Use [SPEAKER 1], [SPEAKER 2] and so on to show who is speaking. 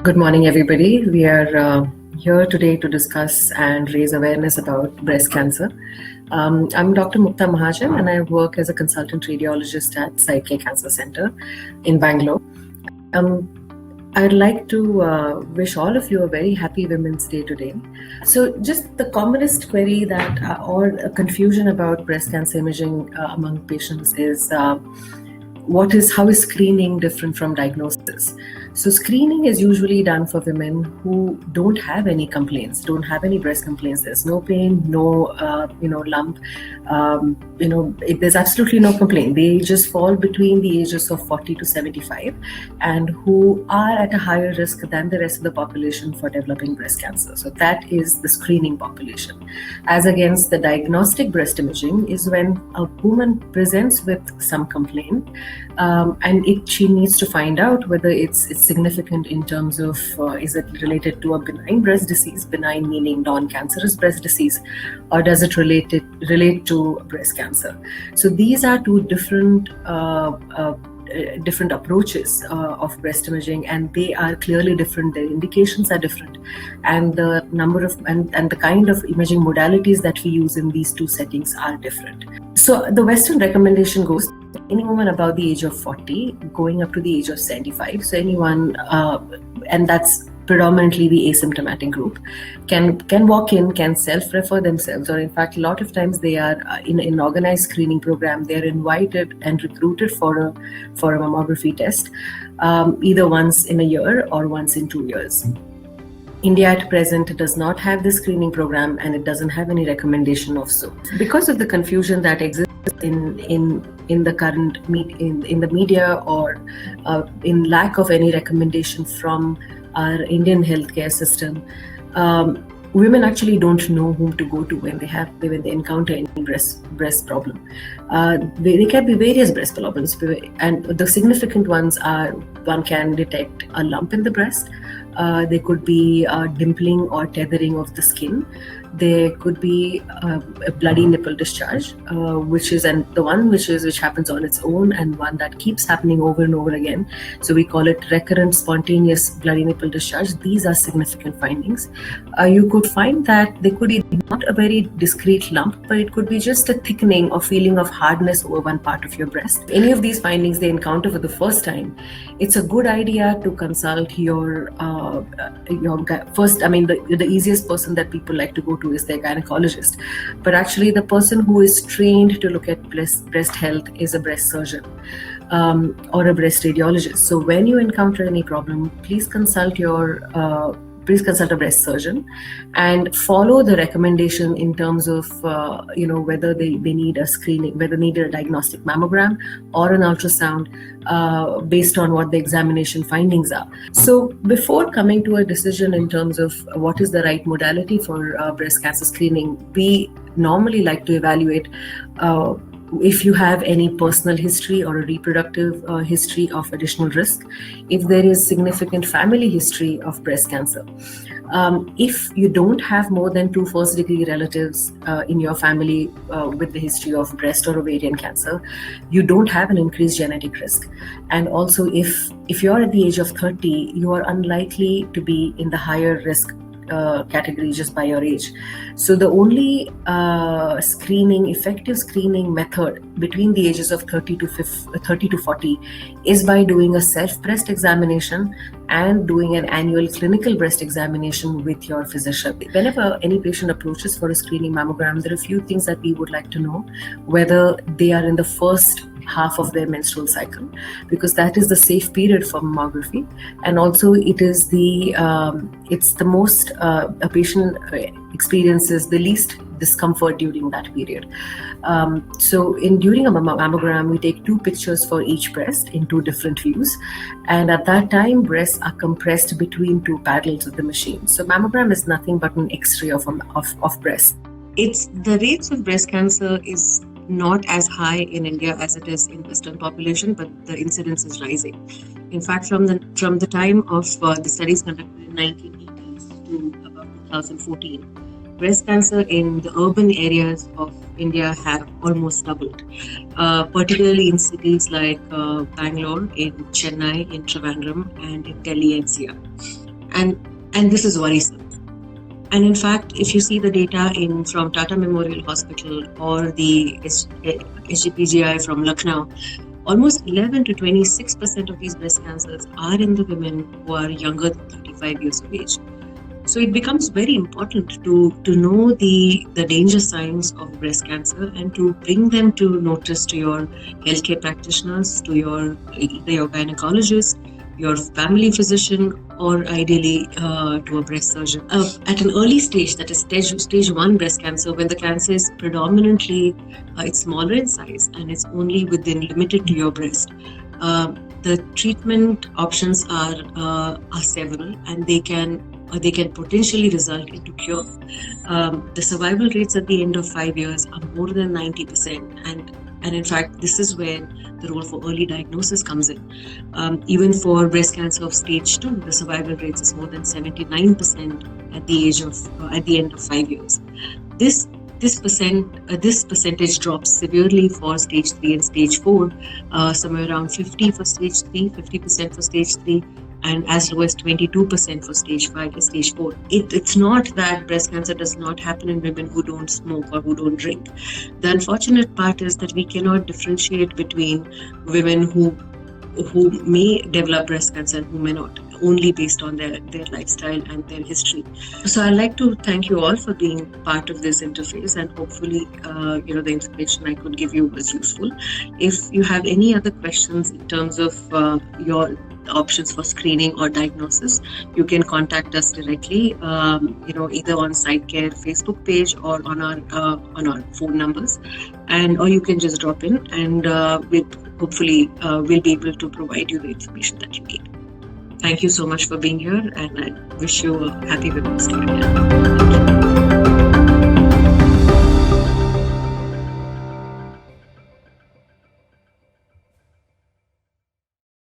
[SPEAKER 1] Good morning, everybody. We are here today to discuss and raise awareness about breast cancer. I'm Dr. Mukta Mahajan, and I work as a consultant radiologist at Psyche Cancer Center in Bangalore. I'd like to wish all of you a very happy Women's Day today. So just the commonest query that or a confusion about breast cancer imaging among patients is how is screening different from diagnosis? So screening is usually done for women who don't have any complaints, don't have any breast complaints. There's no pain, no lump. There's absolutely no complaint. They just fall between the ages of 40 to 75, and who are at a higher risk than the rest of the population for developing breast cancer. So that is the screening population. As against the diagnostic breast imaging is when a woman presents with some complaint, and she needs to find out whether it's significant in terms of is it related to a benign breast disease, benign meaning non-cancerous breast disease, or does it relate to breast cancer. So these are two different approaches of breast imaging, and they are clearly different. Their indications are different, and the number of and the kind of imaging modalities that we use in these two settings are different. So the Western recommendation goes any woman above the age of 40 going up to the age of 75. So anyone, and that's predominantly the asymptomatic group, can walk in, can self-refer themselves, or in fact a lot of times they are in an organized screening program. They're invited and recruited for a mammography test, either once in a year or once in 2 years. India at present does not have this screening program, and it doesn't have any recommendation of so. Because of the confusion that exists in the current in the media, or in lack of any recommendation from our Indian healthcare system, women actually don't know whom to go to when they encounter any breast problem. There can be various breast problems, and the significant ones are: one can detect a lump in the breast. There could be dimpling or tethering of the skin. There could be a bloody nipple discharge, which happens on its own, and one that keeps happening over and over again. So we call it recurrent spontaneous bloody nipple discharge. These are significant findings. You could find that there could be not a very discrete lump, but it could be just a thickening or feeling of hardness over one part of your breast. Any of these findings they encounter for the first time, it's a good idea to consult your first. The easiest person that people like to go to is their gynecologist, but actually the person who is trained to look at breast health is a breast surgeon or a breast radiologist. So when you encounter any problem, please consult a breast surgeon and follow the recommendation in terms of whether they need a screening, whether they need a diagnostic mammogram or an ultrasound based on what the examination findings are. So before coming to a decision in terms of what is the right modality for breast cancer screening, we normally like to evaluate if you have any personal history or a reproductive history of additional risk, if there is significant family history of breast cancer. If you don't have more than 2 first-degree relatives in your family with the history of breast or ovarian cancer, you don't have an increased genetic risk. And also, if you're at the age of 30, you are unlikely to be in the higher risk category just by your age. So the only effective screening method between the ages of 30 to 40 is by doing a self-breast examination and doing an annual clinical breast examination with your physician. Whenever any patient approaches for a screening mammogram, there are a few things that we would like to know: whether they are in the first half of their menstrual cycle, because that is the safe period for mammography, and also it is it's the most a patient experiences the least discomfort during that period. So during a mammogram, we take 2 pictures for each breast in 2 different views, and at that time breasts are compressed between 2 paddles of the machine. So mammogram is nothing but an X-ray of breast. The rates of breast cancer is not as high in India as it is in Western population, but the incidence is rising. In fact, from the time of the studies conducted in 1980s to about 2014, breast cancer in the urban areas of India have almost doubled, particularly in cities like Bangalore, in Chennai, in Trivandrum, and in Delhi NCR.
[SPEAKER 2] and this is worrisome. And in fact, if you see the data from Tata Memorial Hospital or the SGPGI from Lucknow, almost 11 to 26% of these breast cancers are in the women who are younger than 35 years of age. So it becomes very important to know the danger signs of breast cancer and to bring them to notice to your healthcare practitioners, to either your gynecologist, your family physician, or ideally to a breast surgeon. At an early stage, that is stage 1 breast cancer, when the cancer is predominantly it's smaller in size and it's only limited to your breast, the treatment options are several, and they can potentially result into cure. The survival rates at the end of 5 years are more than 90%, and in fact, this is where the role for early diagnosis comes in. Even for breast cancer of stage 2, the survival rate is more than 79% at the end of 5 years. This percentage drops severely for stage 3 and stage 4, somewhere around 50% for stage 3, and as low as 22% for stage 5 and stage 4. It's not that breast cancer does not happen in women who don't smoke or who don't drink. The unfortunate part is that we cannot differentiate between women who may develop breast cancer and who may not, only based on their lifestyle and their history. So I'd like to thank you all for being part of this interface, and hopefully the information I could give you was useful. If you have any other questions in terms of your options for screening or diagnosis, you can contact us directly, either on SideCare Facebook page or on our phone numbers, or you can just drop in, and we'll be able to provide you the information that you need. Thank you so much for being here, and I wish you a happy Women's Day.